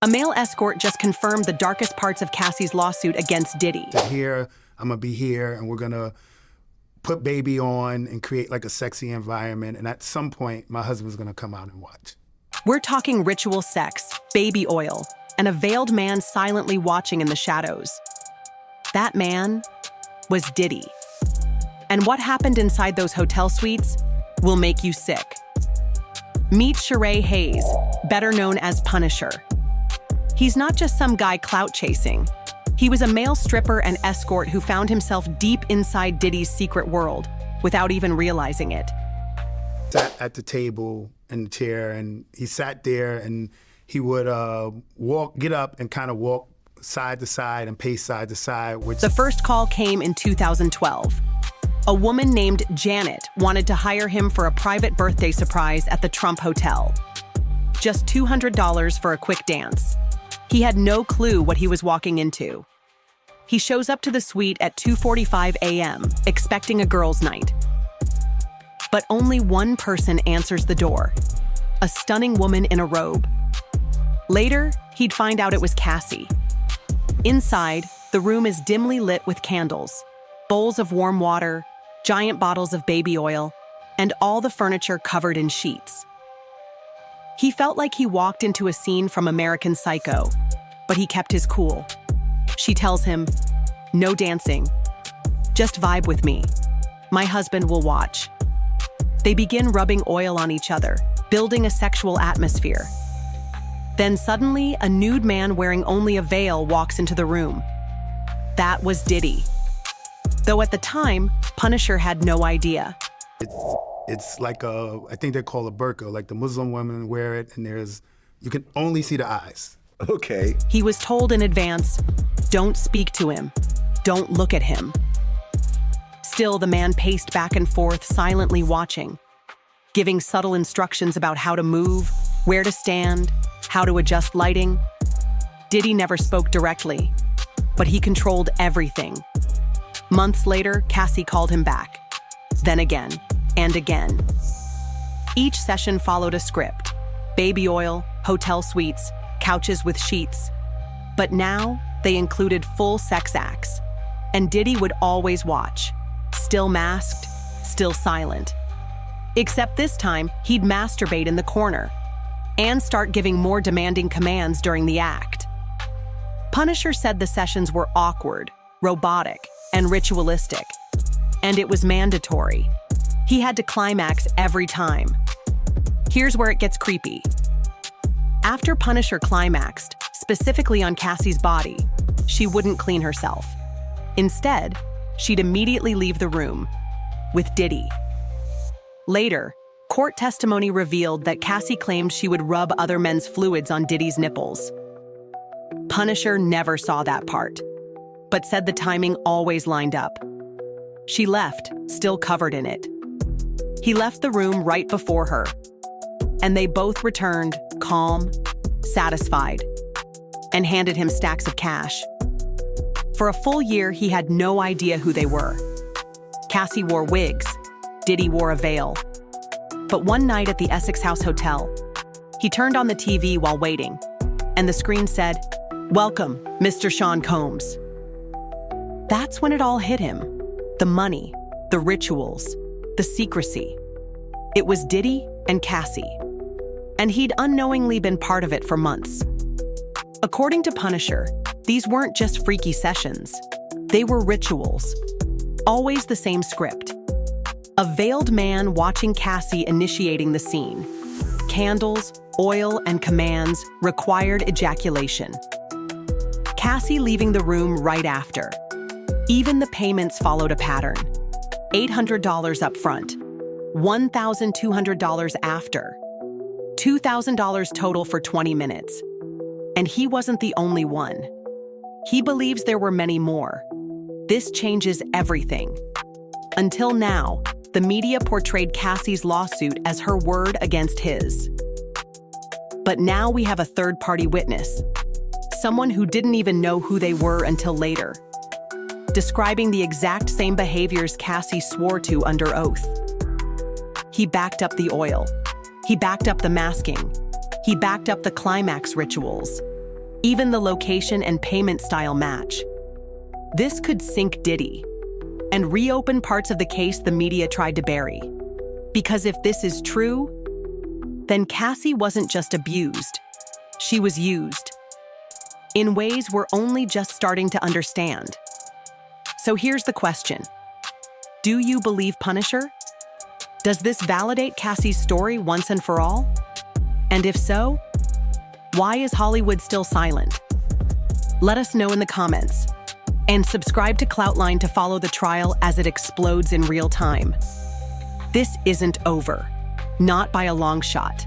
A male escort just confirmed the darkest parts of Cassie's lawsuit against Diddy. Here, I'm gonna be here, and we're gonna put baby on and create like a sexy environment, and at some point, my husband's gonna come out and watch. We're talking ritual sex, baby oil, and a veiled man silently watching in the shadows. That man was Diddy. And what happened inside those hotel suites will make you sick. Meet Sheree Hayes, better known as Punisher. He's not just some guy clout chasing. He was a male stripper and escort who found himself deep inside Diddy's secret world without even realizing it. Sat at the table in the chair, and he sat there, and he would get up and kind of walk side to side and pace side to side. The first call came in 2012. A woman named Janet wanted to hire him for a private birthday surprise at the Trump Hotel. Just $200 for a quick dance. He had no clue what he was walking into. He shows up to the suite at 2:45 a.m., expecting a girls' night. But only one person answers the door, a stunning woman in a robe. Later, he'd find out it was Cassie. Inside, the room is dimly lit with candles, bowls of warm water, giant bottles of baby oil, and all the furniture covered in sheets. He felt like he walked into a scene from American Psycho, but he kept his cool. She tells him, "No dancing. Just vibe with me. My husband will watch." They begin rubbing oil on each other, building a sexual atmosphere. Then suddenly, a nude man wearing only a veil walks into the room. That was Diddy. Though at the time, Punisher had no idea. It's like I think they call a burqa, like the Muslim women wear it, and you can only see the eyes. Okay. He was told in advance, don't speak to him, don't look at him. Still, the man paced back and forth, silently watching, giving subtle instructions about how to move, where to stand, how to adjust lighting. Diddy never spoke directly, but he controlled everything. Months later, Cassie called him back. Then again, and again. Each session followed a script. Baby oil, hotel suites, couches with sheets. But now, they included full sex acts. And Diddy would always watch. Still masked, still silent. Except this time, he'd masturbate in the corner and start giving more demanding commands during the act. Punisher said the sessions were awkward, robotic, and ritualistic. And it was mandatory. He had to climax every time. Here's where it gets creepy. After Punisher climaxed, specifically on Cassie's body, she wouldn't clean herself. Instead, she'd immediately leave the room with Diddy. Later, court testimony revealed that Cassie claimed she would rub other men's fluids on Diddy's nipples. Punisher never saw that part, but said the timing always lined up. She left, still covered in it. He left the room right before her, and they both returned, calm, satisfied, and handed him stacks of cash. For a full year, he had no idea who they were. Cassie wore wigs, Diddy wore a veil. But one night at the Essex House Hotel, he turned on the TV while waiting, and the screen said, "Welcome, Mr. Sean Combs." That's when it all hit him. The money, the rituals, the secrecy. It was Diddy and Cassie. And he'd unknowingly been part of it for months. According to Punisher, these weren't just freaky sessions. They were rituals. Always the same script. A veiled man watching Cassie initiating the scene. Candles, oil, and commands required ejaculation. Cassie leaving the room right after. Even the payments followed a pattern. $800 up front, $1,200 after, $2,000 total for 20 minutes. And he wasn't the only one. He believes there were many more. This changes everything. Until now, the media portrayed Cassie's lawsuit as her word against his. But now we have a third-party witness, someone who didn't even know who they were until later, describing the exact same behaviors Cassie swore to under oath. He backed up the oil. He backed up the masking. He backed up the climax rituals. Even the location and payment style match. This could sink Diddy and reopen parts of the case the media tried to bury. Because if this is true, then Cassie wasn't just abused, she was used in ways we're only just starting to understand. So here's the question. Do you believe Punisher? Does this validate Cassie's story once and for all? And if so, why is Hollywood still silent? Let us know in the comments. And subscribe to CloutLine to follow the trial as it explodes in real time. This isn't over, not by a long shot.